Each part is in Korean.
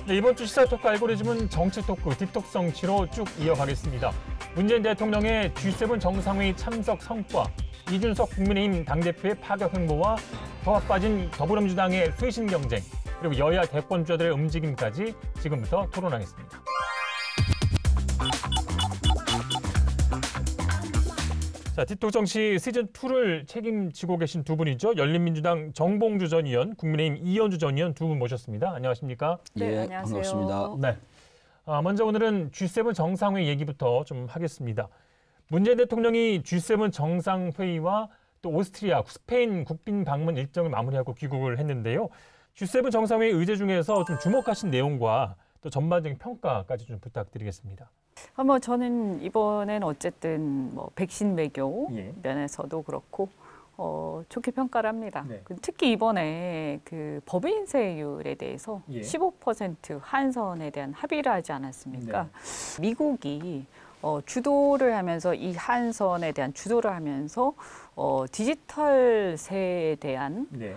네, 이번 주 시사 토크 알고리즘은 정치 토크, 딥톡 정치로 쭉 이어가겠습니다. 문재인 대통령의 G7 정상회의 참석 성과, 이준석 국민의힘 당대표의 파격 행보와 더 빠진 더불어민주당의 쇄신 경쟁, 그리고 여야 대권주자들의 움직임까지 지금부터 토론하겠습니다. 자, 딥톡 정치 시즌2를 책임지고 계신 두 분이죠. 열린민주당 정봉주 전 의원, 국민의힘 이현주 전 의원 두 분 모셨습니다. 안녕하십니까? 네, 안녕하세요. 반갑습니다. 네. 먼저 오늘은 G7 정상회의 얘기부터 좀 하겠습니다. 문재인 대통령이 G7 정상회의와 또 오스트리아, 스페인 국빈 방문 일정을 마무리하고 귀국을 했는데요. G7 정상회의 의제 중에서 좀 주목하신 내용과 또 전반적인 평가까지 좀 부탁드리겠습니다. 저는 이번엔 어쨌든 백신 외교 예. 면에서도 그렇고 좋게 평가를 합니다. 네. 특히 이번에 그 법인세율에 대해서 예. 15% 한선에 대한 합의를 하지 않았습니까? 네. 미국이 주도를 하면서 이 한선에 대한 주도를 하면서 디지털세에 대한 네.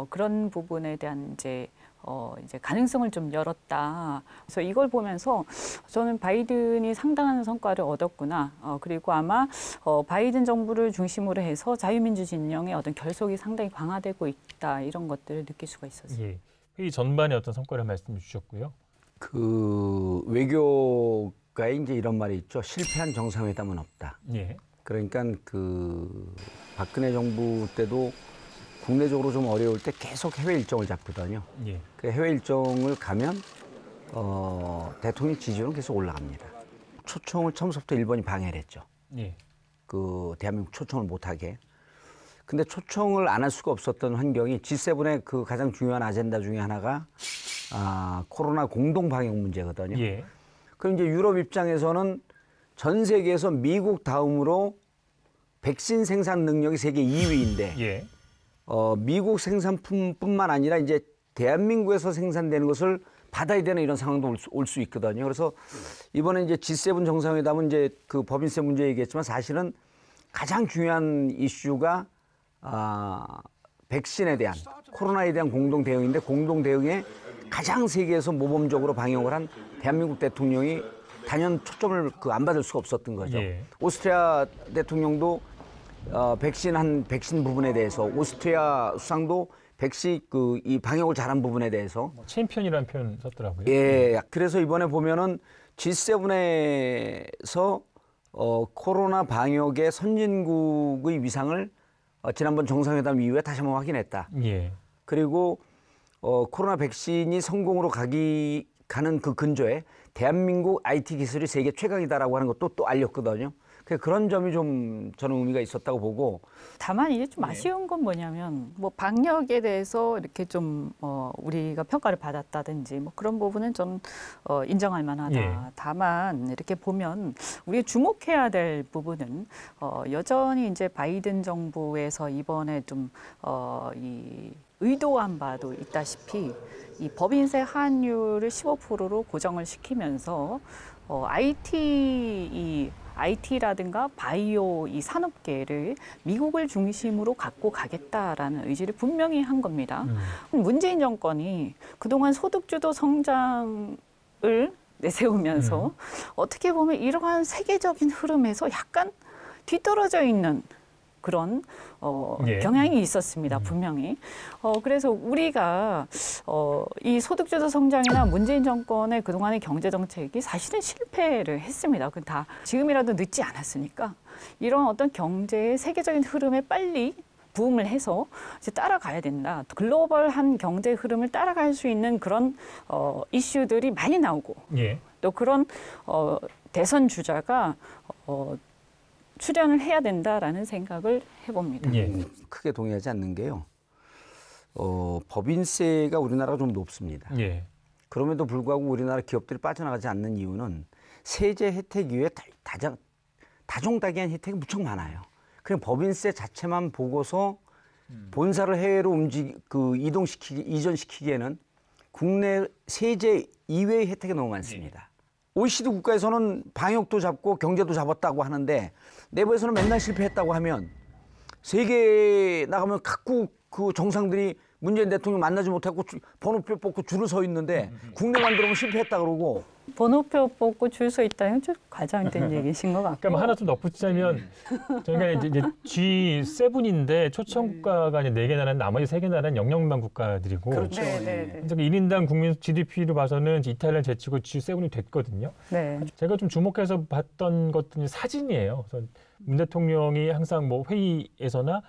그런 부분에 대한 이제 가능성을 좀 열었다. 그래서 이걸 보면서 저는 바이든이 상당한 성과를 얻었구나. 그리고 아마 바이든 정부를 중심으로 해서 자유민주 진영의 어떤 결속이 상당히 강화되고 있다. 이런 것들을 느낄 수가 있었어요. 예. 회의 전반에 어떤 성과를 말씀해 주셨고요. 그 외교가에 이제 이런 말이 있죠. 실패한 정상회담은 없다. 예. 그러니까 그 박근혜 정부 때도 국내적으로 좀 어려울 때 계속 해외 일정을 잡거든요. 예. 그 해외 일정을 가면 대통령 지지율은 계속 올라갑니다. 초청을 처음부터 일본이 방해를 했죠. 예. 그 대한민국 초청을 못하게. 근데 초청을 안 할 수가 없었던 환경이 G7의 그 가장 중요한 아젠다 중에 하나가 코로나 공동 방역 문제거든요. 예. 그럼 이제 유럽 입장에서는 전 세계에서 미국 다음으로 백신 생산 능력이 세계 2위인데 예. 미국 생산품뿐만 아니라 이제 대한민국에서 생산되는 것을 받아야 되는 이런 상황도 올 수 있거든요. 그래서 이번에 이제 G7 정상회담은 이제 그 법인세 문제 얘기했지만 사실은 가장 중요한 이슈가 백신에 대한 코로나에 대한 공동 대응인데 공동 대응에 가장 세계에서 모범적으로 방역을 한 대한민국 대통령이 단연 초점을 안 받을 수가 없었던 거죠. 예. 오스트리아 대통령도 백신 부분에 대해서 오스트리아 수상도 이 방역을 잘한 부분에 대해서 챔피언이라는 표현 썼더라고요. 예, 그래서 이번에 보면은 G7에서 코로나 방역의 선진국의 위상을 지난번 정상회담 이후에 다시 한번 확인했다. 예. 그리고 코로나 백신이 성공으로 가는 그 근저에 대한민국 IT 기술이 세계 최강이다라고 하는 것도 또 알렸거든요. 그런 점이 좀 저는 의미가 있었다고 보고. 다만 이게 좀 아쉬운 건 뭐냐면 방역에 대해서 이렇게 좀 우리가 평가를 받았다든지 그런 부분은 좀 인정할 만하다. 예. 다만 이렇게 보면 우리가 주목해야 될 부분은 여전히 이제 바이든 정부에서 이번에 좀 이 의도한 바도 있다시피 이 법인세 환율을 15%로 고정을 시키면서 IT라든가 바이오 이 산업계를 미국을 중심으로 갖고 가겠다라는 의지를 분명히 한 겁니다. 문재인 정권이 그동안 소득주도 성장을 내세우면서 어떻게 보면 이러한 세계적인 흐름에서 약간 뒤떨어져 있는 그런 예. 경향이 있었습니다. 분명히. 그래서 우리가 이 소득주도 성장이나 문재인 정권의 그동안의 경제정책이 사실은 실패를 했습니다. 그 다 지금이라도 늦지 않았으니까 이런 어떤 경제의 세계적인 흐름에 빨리 부응을 해서 이제 따라가야 된다. 글로벌한 경제 흐름을 따라갈 수 있는 그런 이슈들이 많이 나오고 예. 또 그런 대선 주자가 출연을 해야 된다라는 생각을 해봅니다. 예. 크게 동의하지 않는 게요. 법인세가 우리나라가 좀 높습니다. 예. 그럼에도 불구하고 우리나라 기업들이 빠져나가지 않는 이유는 세제 혜택 이외에 다종다기한 혜택이 무척 많아요. 그냥 법인세 자체만 보고서 본사를 해외로 이전시키기에는 국내 세제 이외의 혜택이 너무 많습니다. OECD 국가에서는 방역도 잡고 경제도 잡았다고 하는데 내부에서는 맨날 실패했다고 하면 세계에 나가면 각국 그 정상들이 문재인 대통령 만나지 못하고 번호표 뽑고 줄을 서 있는데 국내만 들어오면 실패했다 그러고. 번호표 뽑고 줄 서 있다는 좀 과장된 얘기신 것 같고. 그러니까 하나 좀 덧붙이자면 저희가 이제 G7인데 초청국가가 이제 4개 나라는 나머지 3개 나라는 영연방 국가들이고. 그렇죠. 네. 1인당 국민 GDP로 봐서는 이탈리아를 제치고 G7이 됐거든요. 네. 제가 좀 주목해서 봤던 것들이 사진이에요. 그래서 문 대통령이 항상 뭐 회의에서나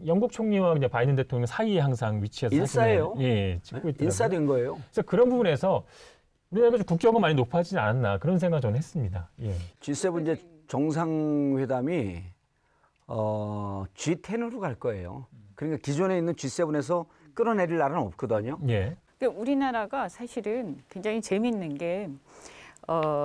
영국 총리와 이제 바이든 대통령 사이에 항상 위치해서 인싸예요. 사진을 찍고 있더라고요. 인싸된 거예요. 그래서 그런 부분에서 우리나라가 좀 국격은 많이 높아지지 않았나 그런 생각 저는 했습니다. 예. G7 이제 정상회담이 G10으로 갈 거예요. 그러니까 기존에 있는 G7에서 끌어내릴 나라는 없거든요. 예. 그러니까 우리나라가 사실은 굉장히 재미있는 게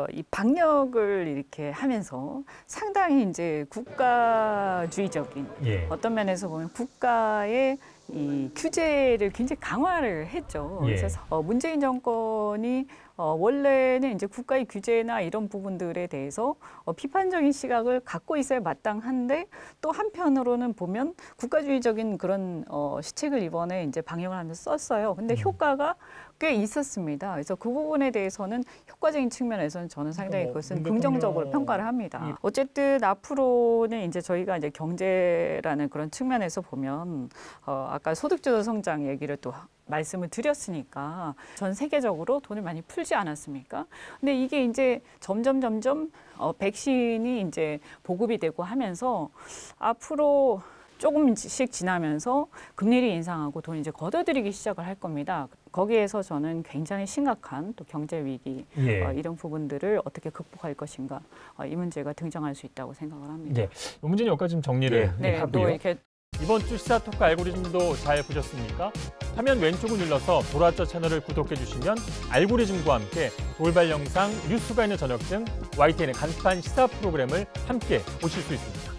이 방역을 이렇게 하면서 상당히 이제 국가주의적인 예. 어떤 면에서 보면 국가의 이 규제를 굉장히 강화를 했죠. 예. 그래서 문재인 정권이 원래는 이제 국가의 규제나 이런 부분들에 대해서 비판적인 시각을 갖고 있어야 마땅한데 또 한편으로는 보면 국가주의적인 그런 시책을 이번에 이제 방역을 하면서 썼어요. 근데 효과가 꽤 있었습니다. 그래서 그 부분에 대해서는 효과적인 측면에서는 저는 상당히 그것은 긍정적으로 평가를 합니다. 어쨌든 앞으로는 이제 저희가 이제 경제라는 그런 측면에서 보면 아까 소득주도 성장 얘기를 또 말씀을 드렸으니까 전 세계적으로 돈을 많이 풀지 않았습니까? 근데 이게 이제 점점 백신이 이제 보급이 되고 하면서 앞으로 조금씩 지나면서 금리를 인상하고 돈을 이제 걷어들이기 시작을 할 겁니다. 거기에서 저는 굉장히 심각한 또 경제 위기 이런 부분들을 어떻게 극복할 것인가 이 문제가 등장할 수 있다고 생각을 합니다. 네, 이 문제는 여기까지 좀 정리를 하고요. 또 이렇게 이번 주 시사토크 알고리즘도 잘 보셨습니까? 화면 왼쪽을 눌러서 돌아왔죠 채널을 구독해 주시면 알고리즘과 함께 돌발 영상, 뉴스가 있는 저녁 등 YTN의 간판 시사 프로그램을 함께 보실 수 있습니다.